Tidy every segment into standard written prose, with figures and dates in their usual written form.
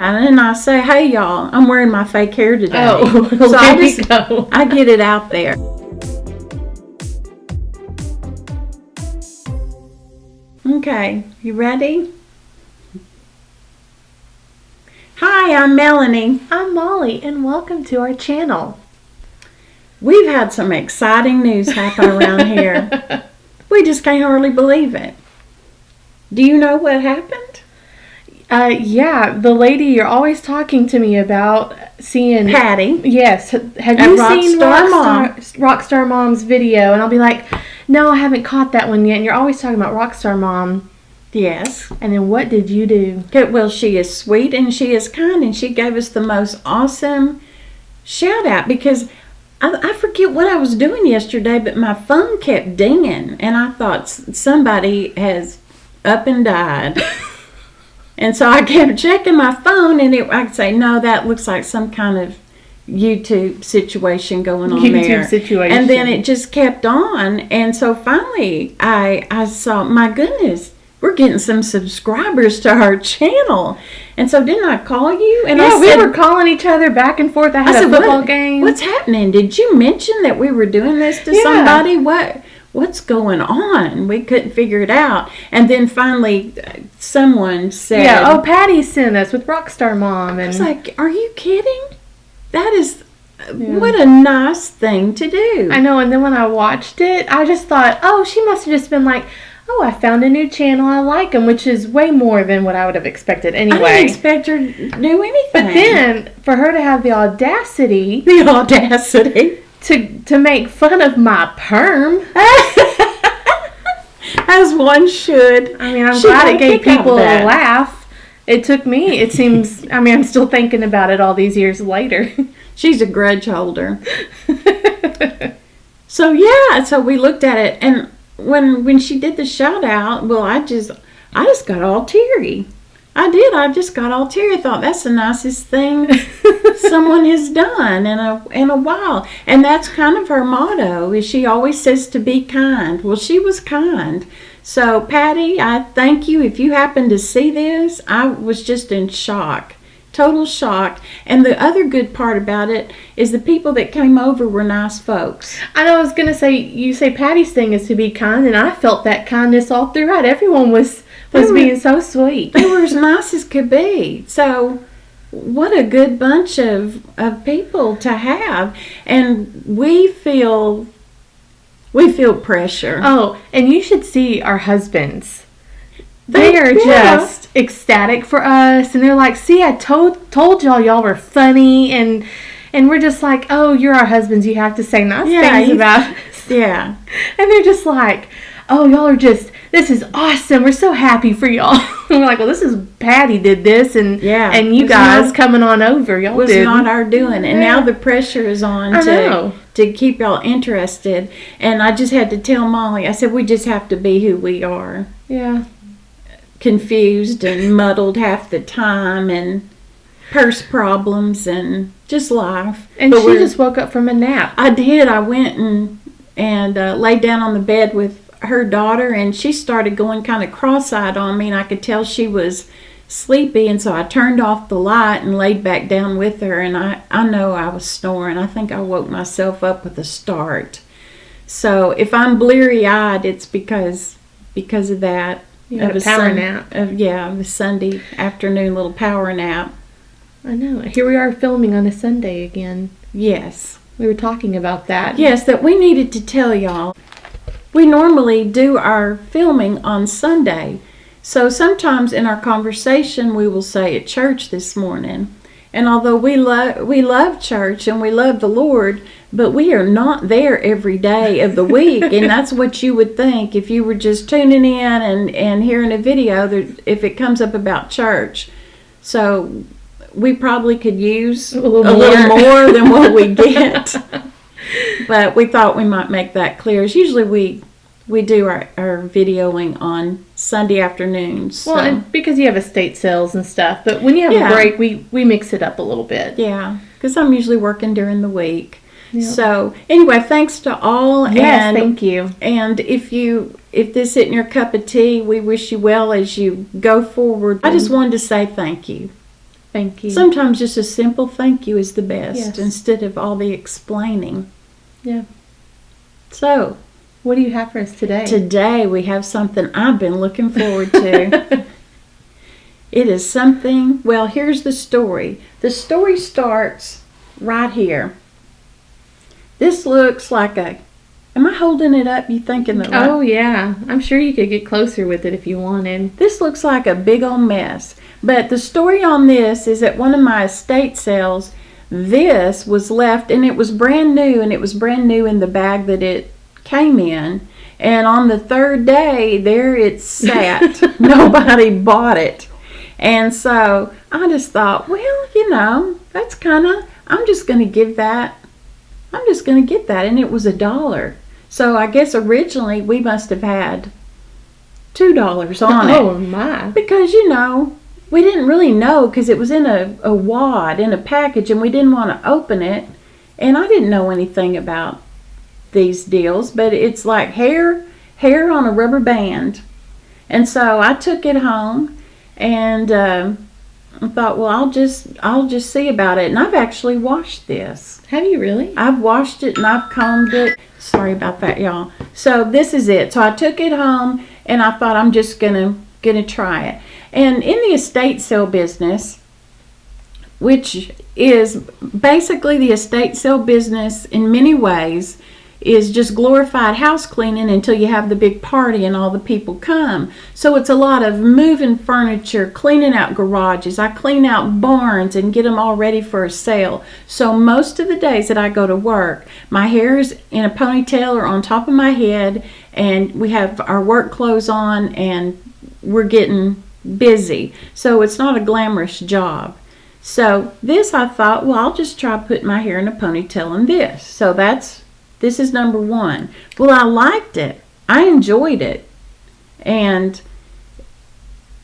And then I say, hey y'all, I'm wearing my fake hair today. Oh, so go. I get it out there. Okay, you ready? Hi, I'm Melony. I'm Molly, and welcome to our channel. We've had some exciting news happen around here. We just can't hardly believe it. Do you know what happened? Yeah, the lady you're always talking to me about, seeing Patty. Yes. Have you seen Rockstar Mom's video? And I'll be like, no, I haven't caught that one yet. And you're always talking about Rockstar Mom. Yes. And then what did you do? Well, she is sweet and she is kind, and she gave us the most awesome shout out because I forget what I was doing yesterday, but my phone kept dinging, and I thought somebody has up and died. And so I kept checking my phone, and I could say, no, that looks like some kind of YouTube situation going on there. Situation. And then it just kept on. And so finally I saw, my goodness, we're getting some subscribers to our channel. And so didn't I call you? And yeah, I said, we were calling each other back and forth. I had a football game. What's happening? Did you mention that we were doing this to somebody? What's going on? We couldn't figure it out. And then finally, someone said... Yeah, Patty sent us with Rockstar Mom. And I was like, are you kidding? That is... Yeah. What a nice thing to do. I know, and then when I watched it, I just thought, oh, she must have just been like, oh, I found a new channel, I like them, which is way more than what I would have expected anyway. I didn't expect her to do anything. But then, for her to have the audacity... To make fun of my perm. As one should. I mean, I'm glad it gave people a laugh. It took me, it seems, I mean, I'm still thinking about it all these years later. She's a grudge holder. So we looked at it, and when she did the shout out, well, I just got all teary. I just got all teary. I thought that's the nicest thing someone has done in a while. And that's kind of her motto, is she always says to be kind. Well, she was kind. So, Patty, I thank you. If you happen to see this, I was just in shock. Total shock. And the other good part about it is the people that came over were nice folks. I know, I was going to say, you say Patty's thing is to be kind, and I felt that kindness all throughout. Everyone was being so sweet. They were as nice as could be. So what a good bunch of people to have. And we feel pressure. Oh, and you should see our husbands. They are just ecstatic for us, and they're like, see, I told y'all were funny, and we're just like, oh, you're our husbands, you have to say nice things about us. Yeah. And they're just like, oh, y'all are just, this is awesome, we're so happy for y'all. And we're like, well, this is, Patty did this, and you guys coming on over, y'all was not our doing, and now the pressure is on to keep y'all interested. And I just had to tell Molly, I said, we just have to be who we are. Yeah. Confused and muddled half the time, and purse problems, and just life. And she just woke up from a nap. I did. I went and laid down on the bed with her daughter, and she started going kind of cross-eyed on me, and I could tell she was sleepy, and so I turned off the light and laid back down with her, and I know I was snoring. I think I woke myself up with a start. So if I'm bleary-eyed, it's because of that. Of a power nap. The Sunday afternoon little power nap. I know. Here we are filming on a Sunday again. Yes. We were talking about that. Yes, that we needed to tell y'all. We normally do our filming on Sunday. So sometimes in our conversation we will say at church this morning. And although we love church and we love the Lord, but we are not there every day of the week. And that's what you would think if you were just tuning in and hearing a video if it comes up about church. So we probably could use a little more than what we get. But we thought we might make that clear. Usually we do our videoing on Sunday afternoons. Well, and because you have estate sales and stuff, but when you have a break, we mix it up a little bit. Yeah, because I'm usually working during the week. Yep. So anyway, thanks to all. Yes, thank you. And if this isn't your cup of tea, we wish you well as you go forward. I just wanted to say thank you. Thank you. Sometimes just a simple thank you is the best Yes. instead of all the explaining. Yeah. So, What do you have for us today? today we have something I've been looking forward to. It is something, well, here's the story. The story starts right here. This looks like am I holding it up? You thinking that? Oh, yeah. I'm sure you could get closer with it if you wanted. This looks like a big old mess. But the story on this is at one of my estate sales, this was left, and it was brand new, and it was brand new in the bag that it came in. And on the third day, there it sat. Nobody bought it. And so I just thought, well, that's I'm just going to get that. And it was $1. So I guess originally we must have had $2 on it. Oh, my. Because, we didn't really know because it was in a wad, in a package, and we didn't want to open it. And I didn't know anything about these deals, but it's like hair on a rubber band. And so I took it home and I thought, well, I'll just see about it. And I've actually washed this. Have you really? I've washed it and I've combed it. Sorry about that, y'all. So this is it. So I took it home and I thought I'm just gonna try it. And in the estate sale business, which is basically the estate sale business in many ways, is just glorified house cleaning until you have the big party and all the people come. So it's a lot of moving furniture, cleaning out garages. I clean out barns and get them all ready for a sale. So most of the days that I go to work, my hair is in a ponytail or on top of my head, and we have our work clothes on, and we're getting busy. So it's not a glamorous job. So this, I thought, well, I'll just try putting my hair in a ponytail in this. So this is number one. Well, I liked it. I enjoyed it. And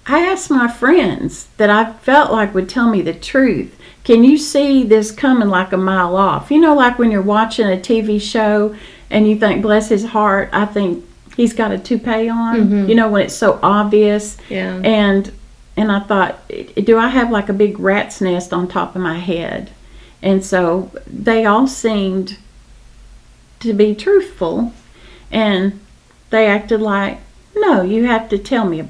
I asked my friends that I felt like would tell me the truth. Can you see this coming like a mile off? Like when you're watching a TV show and you think, bless his heart, I think he's got a toupee on. Mm-hmm. When it's so obvious. Yeah. And I thought, do I have like a big rat's nest on top of my head? And so they all seemed to be truthful, and they acted like, no, you have to tell me.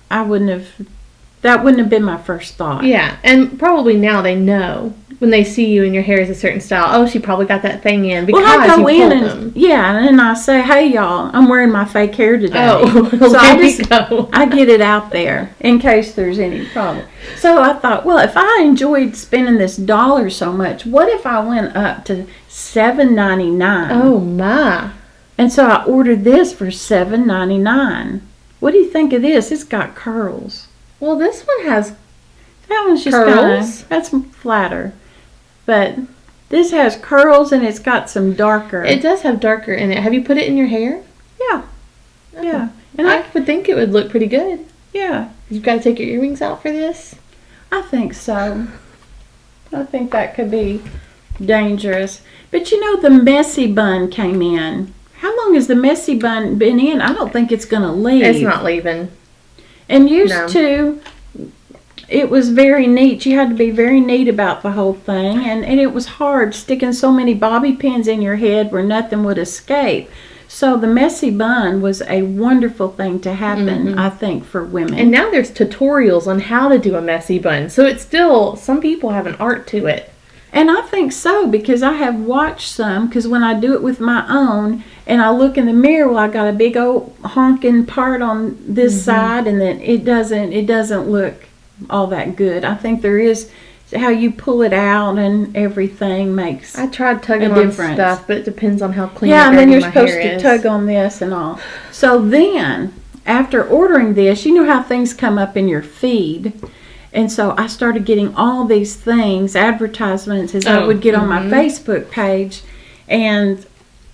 That wouldn't have been my first thought. Yeah, and probably now they know when they see you and your hair is a certain style. Oh, she probably got that thing in because I go you in pulled and them. yeah, and I say, hey y'all, I'm wearing my fake hair today. Oh, so I I get it out there in case there's any problem. So I thought, well, if I enjoyed spending this $1 so much, what if I went up to $7.99? Oh my! And so I ordered this for $7.99. What do you think of this? It's got curls. Well, this one has That one's just curls. That's flatter. But this has curls and it's got some darker. It does have darker in it. Have you put it in your hair? Yeah. Yeah. And I would think it would look pretty good. yeah, You've got to take your earrings out for this. I think so. I think that could be dangerous. But the messy bun came in. How long has the messy bun been in? I don't think it's going to leave. It's not leaving. And used to, it was very neat. You had to be very neat about the whole thing. And it was hard sticking so many bobby pins in your head where nothing would escape. So the messy bun was a wonderful thing to happen, I think, for women. And now there's tutorials on how to do a messy bun. So it's still, some people have an art to it. And I think so, because I have watched some, because when I do it with my own, and I look in the mirror, well, I got a big old honking part on this side, and then it doesn't look all that good. I think there is, how you pull it out and everything makes I tried tugging a on difference. stuff, but it depends on how clean yeah, or and then dirty you're my supposed hair to is. tug on this and all. So then, after ordering this, you know how things come up in your feed. And so I started getting all these things, advertisements, as I would get on my Facebook page. And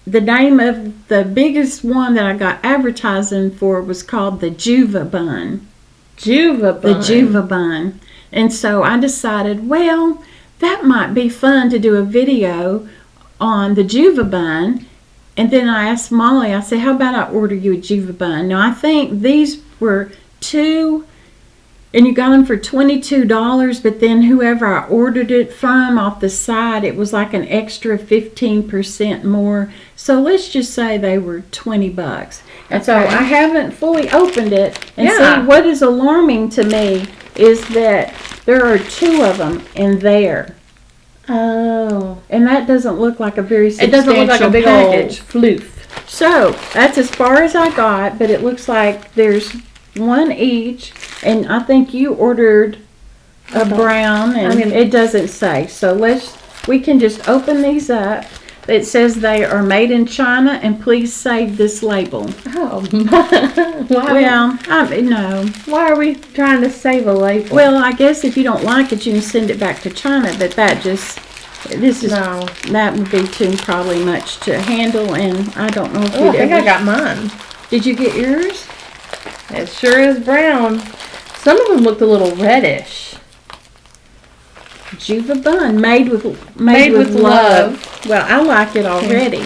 the name of the biggest one that I got advertising for was called the JuvaBun. JuvaBuns. The JuvaBun. And so I decided, well, that might be fun to do a video on the JuvaBun. And then I asked Molly, I said, how about I order you a JuvaBun? Now, I think these were two And you got them for $22, but then whoever I ordered it from off the side, it was like an extra 15% more. So let's just say they were $20. And so I haven't fully opened it. And see, what is alarming to me is that there are 2 of them in there. Oh. And that doesn't look like a very substantial It doesn't look like a big package. old floof. So that's as far as I got, but it looks like there's 1 each, and I think you ordered a brown, and it doesn't say. So we can just open these up. It says they are made in China, and please save this label. Oh, no. Why are we trying to save a label? Well, I guess if you don't like it, you can send it back to China, but that would be too probably much to handle, and I don't know if I think I got mine. Did you get yours? It sure is brown. Some of them looked a little reddish. JuvaBuns, made with love. Well, I like it already.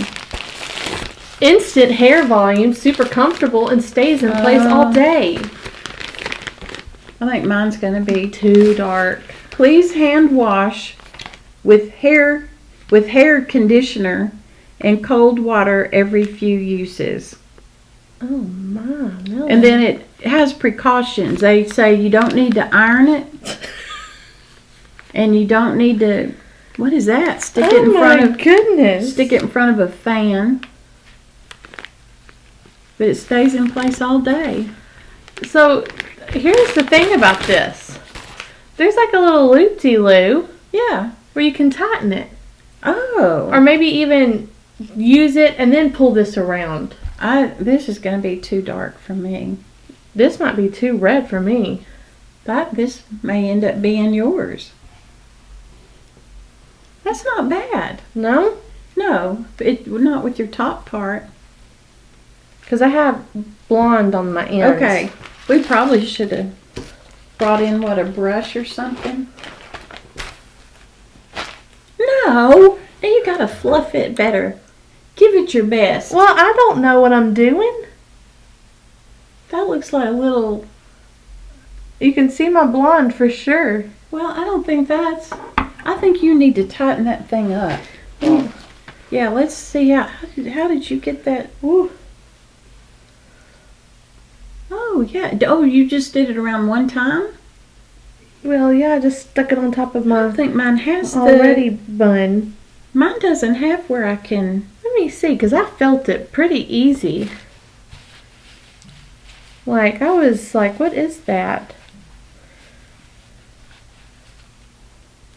Instant hair volume, super comfortable, and stays in place all day. I think mine's going to be too dark. Please hand wash with hair conditioner and cold water every few uses. Oh my! Melony. And then it has precautions. They say you don't need to iron it, and you don't need to. What is that? Stick it in front of a fan. But it stays in place all day. So here's the thing about this. There's like a little loop-de-loo. Yeah. Where you can tighten it. Oh. Or maybe even use it and then pull this around. This is going to be too dark for me. This might be too red for me. This may end up being yours. That's not bad. No? No, not with your top part. Because I have blonde on my ends. Okay. We probably should have brought in, a brush or something? No. Now you got to fluff it better. Give it your best. Well, I don't know what I'm doing. That looks like a little... You can see my blonde for sure. Well, I don't think that's... I think you need to tighten that thing up. Oh. Yeah, let's see how did you get that? Ooh. Oh, yeah. Oh, you just did it around one time? Well, yeah, I just stuck it on top of my... I think mine has already bun. Mine doesn't have where I can... Let me see, because I felt it pretty easy. Like, I was like, what is that?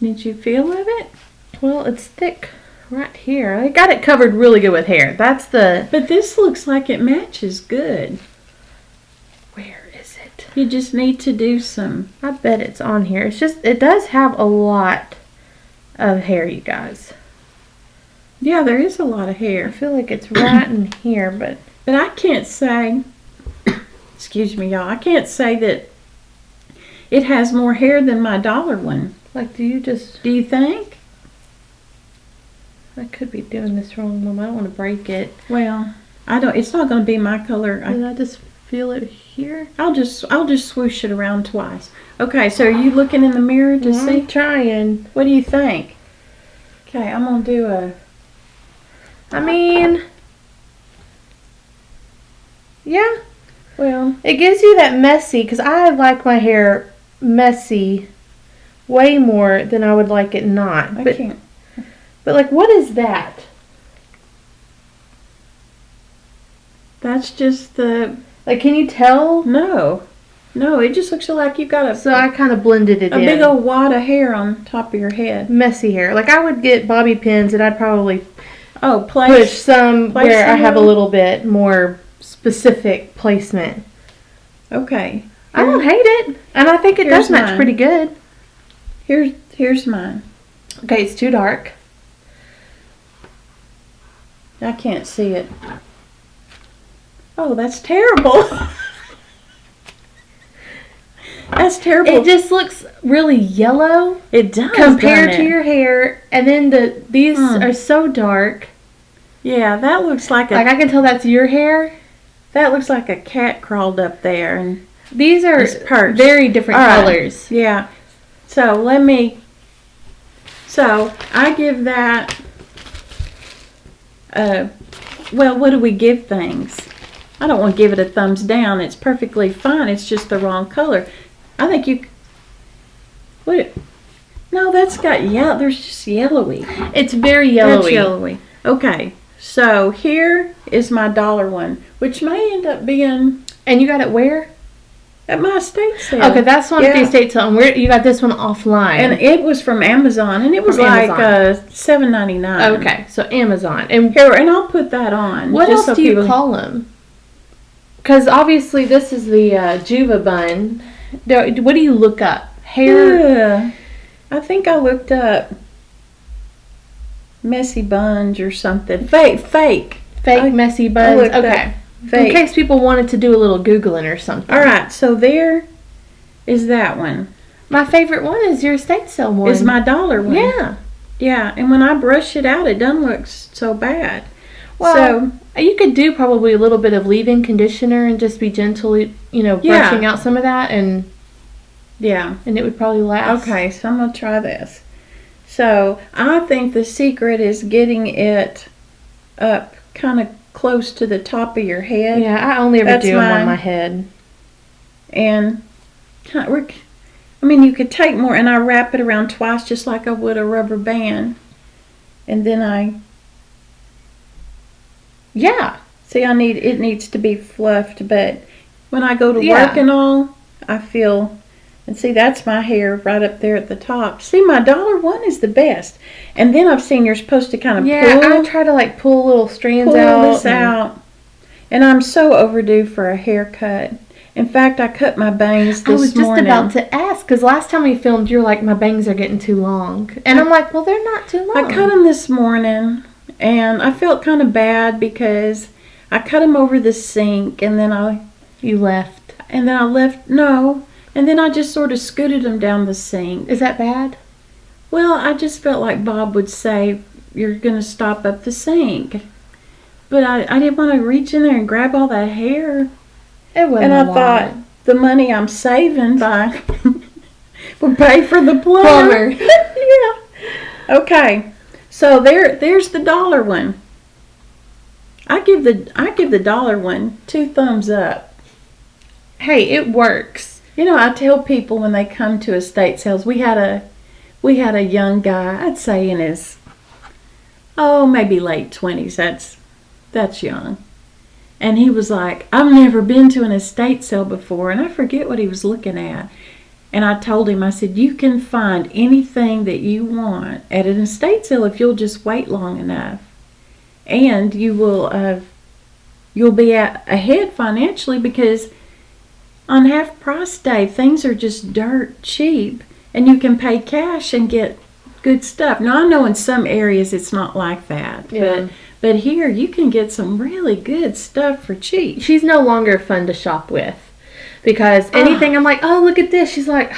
Did you feel of it? Well, it's thick right here. I got it covered really good with hair. That's the... But this looks like it matches good. Where is it? You just need to do some... I bet it's on here. It's just, it does have a lot of hair, you guys. Yeah, there is a lot of hair. I feel like it's right in here, but I can't say... Excuse me, y'all. I can't say that it has more hair than my dollar one. Like, do you think? I could be doing this wrong, Mom. I don't want to break it. Well, it's not going to be my color. Did I just feel it here? I'll just swoosh it around twice. Okay, so are you looking in the mirror to see? I'm trying. What do you think? Okay, I'm going to do a... I mean... Yeah. Well... It gives you that messy, because I like my hair messy way more than I would like it not. I can't. But like, what is that? That's just the... Like, can you tell? No, it just looks like you got So I kind of blended it in. A big old wad of hair on top of your head. Messy hair. Like, I would get bobby pins and I'd probably push some where I have a little bit more specific placement. Okay. I don't hate it. And I think it does match pretty good. Here's mine. Okay, it's too dark. I can't see it. Oh, that's terrible. That's terrible. It just looks really yellow. It does. Compared to your hair. And then these are so dark. Yeah, that looks like I can tell that's your hair. That looks like a cat crawled up there. And These are It's perched. very different All right. colors. Yeah. So I give that, well, what do we give things? I don't want to give it a thumbs down. It's perfectly fine. It's just the wrong color. I think you, what, no, that's got yellow. There's just yellowy. It's very yellowy. That's yellowy. Okay. So here is my dollar one, which may end up being And you got it where? at my estate sale. Okay, that's one at the estate sale. And where you got this one offline? And it was from Amazon, and it was From like Amazon. $7.99. Okay, so Amazon. And Here, and I'll put that on. what just else so do you people- call them? Because obviously this is the JuvaBun. What do you look up? Hair? Yeah. I think I looked up messy buns or something. Fake. Messy I buns? looked up Okay. Fake. In case people wanted to do a little Googling or something. All right, so there is that one. My favorite one is your estate sale one. Is my dollar one. Yeah. Yeah, and when I brush it out, it doesn't look so bad. Well, you could do probably a little bit of leave-in conditioner and just be gently, brushing out some of that, and yeah. it would probably last. Okay, so I'm going to try this. So I think the secret is getting it up kind of close to the top of your head. Yeah, I only ever That's do them on mine. my head. And you could take more, and I wrap it around twice just like I would a rubber band. And then Yeah. see, it needs to be fluffed, but when I go to Yeah. work and all, I feel, and see, that's my hair right up there at the top. See, my dollar one is the best. And then I've seen you're supposed to kind of I try to pull little strands pull this out. And I'm so overdue for a haircut. In fact, I cut my bangs I was this morning. just about to ask, because last time we filmed, you're like, my bangs are getting too long. And I'm like, well, they're not too long. I cut them this morning, and I felt kind of bad because I cut them over the sink, and then You left. and then I just sort of scooted them down the sink. Is that bad? Well, I just felt like Bob would say, you're going to stop up the sink. But I didn't want to reach in there and grab all that hair. It wasn't And I a lot. thought the money I'm saving by will pay for the plumber. Yeah. Okay. So there's the dollar one. I give the dollar one 2 thumbs up. Hey, it works. I tell people when they come to estate sales, we had a young guy, I'd say in his maybe late 20s. That's young. And he was like, I've never been to an estate sale before, and I forget what he was looking at. And I told him, I said, you can find anything that you want at an estate sale if you'll just wait long enough. And you'll be ahead financially, because on half price day, things are just dirt cheap, and you can pay cash and get good stuff. Now, I know in some areas it's not like that, Yeah. but here you can get some really good stuff for cheap. She's no longer fun to shop with, because anything I'm like, oh, look at this. She's like,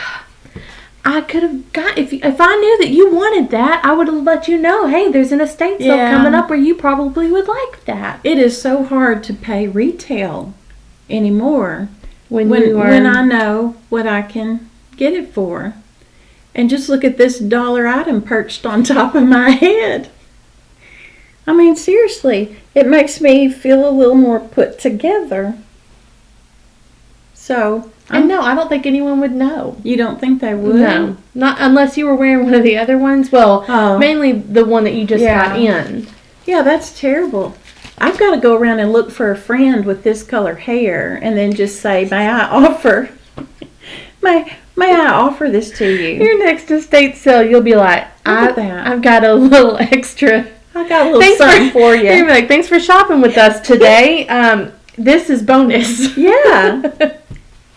I could have got, if I knew that you wanted that, I would have let you know, hey, there's an estate sale Yeah. coming up where you probably would like that. It is so hard to pay retail anymore When I know what I can get it for. And just look at this dollar item perched on top of my head. I mean, seriously, it makes me feel a little more put together. So, And no, I don't think anyone would know. you don't think they would? No, not unless you were wearing one of the other ones. Well, Oh. mainly the one that you just Yeah. got in. Yeah, that's terrible. I've got to go around and look for a friend with this color hair and then just say, may I offer this to you? Your next estate sale, you'll be like, Look at that. I've got a little extra. I got a little something for you. You'll be like, thanks for shopping with us today. This is bonus. Yeah.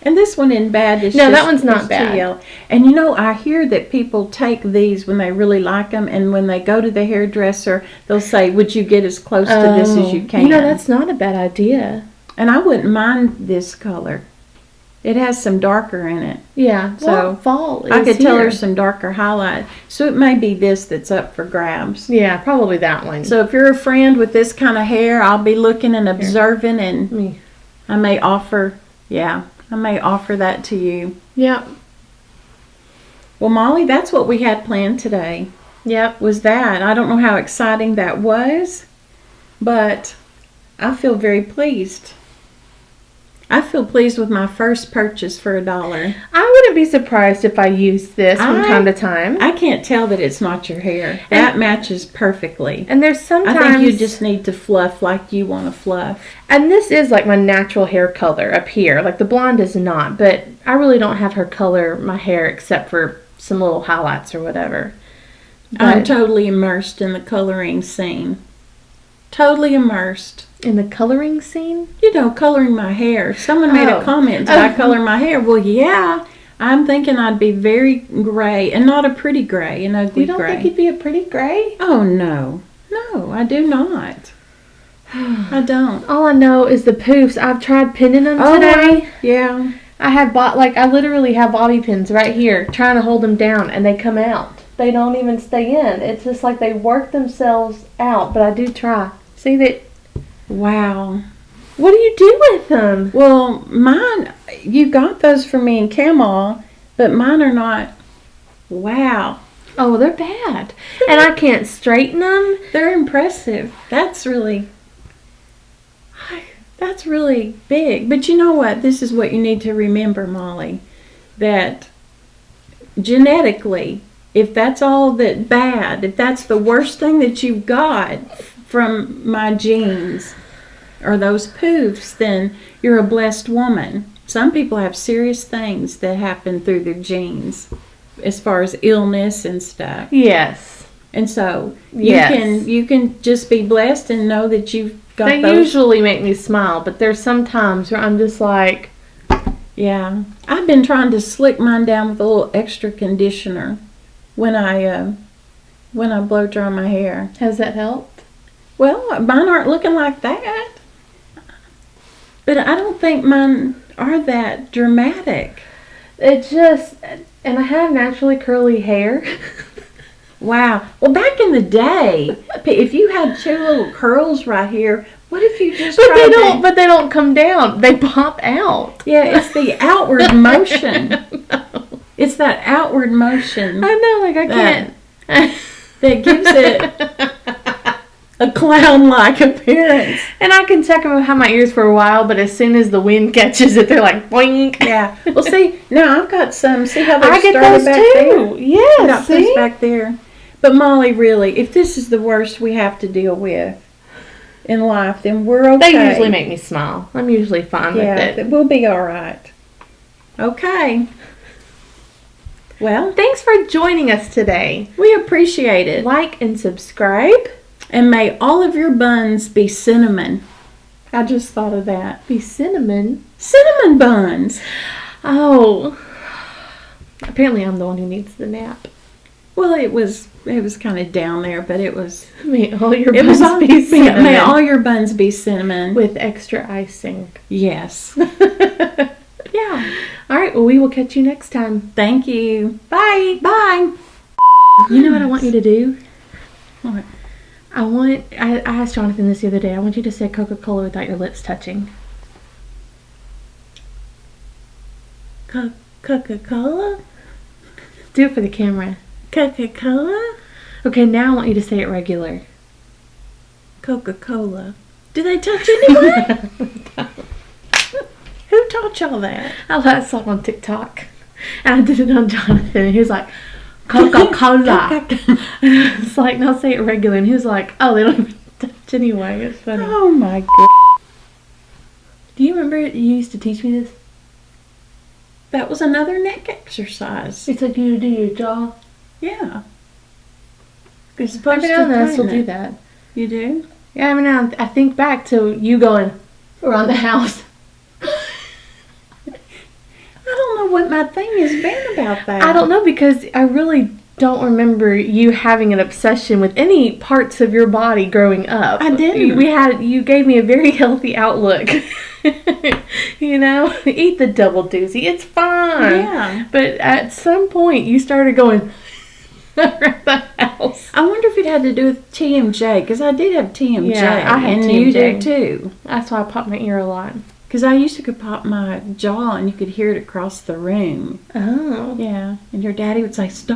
And this one isn't bad. It's No, just, that one's not it's too bad. yellow. And I hear that people take these when they really like them, and when they go to the hairdresser, they'll say, would you get as close to this as you can? That's not a bad idea. And I wouldn't mind this color. It has some darker in it. Yeah. So, Well, fall is I could tell here. her some darker highlight. So it may be this that's up for grabs. Yeah, probably that one. So if you're a friend with this kind of hair, I'll be looking and observing, and Me. I may offer, I may offer that to you. Yep. Well, Molly, that's what we had planned today. Yep. Was that. I don't know how exciting that was, but I feel very pleased. I feel pleased with my first purchase for $1. I wouldn't be surprised if I used this from time to time. I can't tell that it's not your hair. That matches perfectly. And there's sometimes... I think you just need to fluff like you want to fluff. And this is like my natural hair color up here. Like the blonde is not, but I really don't have her color my hair except for some little highlights or whatever. I'm totally immersed in the coloring scene. Totally immersed. In the coloring scene? You know, coloring my hair. Someone made a comment, did I color my hair? Well, yeah. I'm thinking I'd be very gray, and not a pretty gray, an ugly gray. You don't think you'd be a pretty gray? Oh, no. No, I do not. I don't. All I know is the poofs. I've tried pinning them today. Yeah. I literally have bobby pins right here trying to hold them down, and they come out. They don't even stay in. It's just like they work themselves out, but I do try. See that? Wow. What do you do with them? Well, mine, you got those for me in Camel, but mine are not. Wow. Oh, they're bad. And I can't straighten them. They're impressive. That's really big. But you know what? This is what you need to remember, Molly, that genetically, if that's all that bad, if that's the worst thing that you've got from my genes or those poofs, then you're a blessed woman. Some people have serious things that happen through their genes as far as illness and stuff. Yes. And so you can just be blessed and know that you've got they those. Usually make me smile, but there's some times where I'm just like, yeah. I've been trying to slick mine down with a little extra conditioner when I blow dry my hair. Has that helped? Well, mine aren't looking like that. But I don't think mine are that dramatic. It just, and I have naturally curly hair. Wow. Well, back in the day, if you had two little curls right here, what if you just But they don't come down. They pop out. Yeah, it's the outward motion. No. It's that outward motion. I know, like I can't. That gives it a clown-like appearance. And I can check them have my ears for a while, but as soon as the wind catches it, they're like boing. Yeah. Well, see, now I've got some. See how they're I get started those back too. there? Yes. I got those back there. But Molly, really, if this is the worst we have to deal with in life, then we're okay. They usually make me smile. I'm usually fine with it. Yeah, we'll be all right. Okay. Well, thanks for joining us today. We appreciate it. Like and subscribe. And may all of your buns be cinnamon. I just thought of that. Be cinnamon? Cinnamon buns. Oh. Apparently I'm the one who needs the nap. Well, it was kind of down there, but it was... May all your buns be cinnamon. May all your buns be cinnamon. With extra icing. Yes. Yeah. All right, well, we will catch you next time. Thank you. Bye. Bye. You know what I want you to do? What? I asked Jonathan this the other day. I want you to say Coca-Cola without your lips touching. Coca-Cola? Do it for the camera. Coca-Cola? Okay, now I want you to say it regular. Coca-Cola. Do they touch anyone? Who taught y'all that? I saw it on TikTok. And I did it on Jonathan. And he was like, Coca-Cola. It's like, now say it regular. And he was like, oh, they don't even touch anyway. It's funny. Oh my God. Do you remember you used to teach me this? That was another neck exercise. It's like you do your jaw. Yeah. You're supposed every now and then I still do that. You do? Yeah, every now and then I think back to you going around the house. I don't know what my thing has been about that. I don't know, because I really don't remember you having an obsession with any parts of your body growing up. I didn't. You gave me a very healthy outlook. You know, eat the double doozy. It's fine. Yeah. But at some point you started going around the house. I wonder if it had to do with TMJ, because I did have TMJ. Yeah, I had and TMJ. you do too. That's why I pop my ear a lot. Because I used to could pop my jaw and you could hear it across the room. Oh. Yeah. And your daddy would say, stop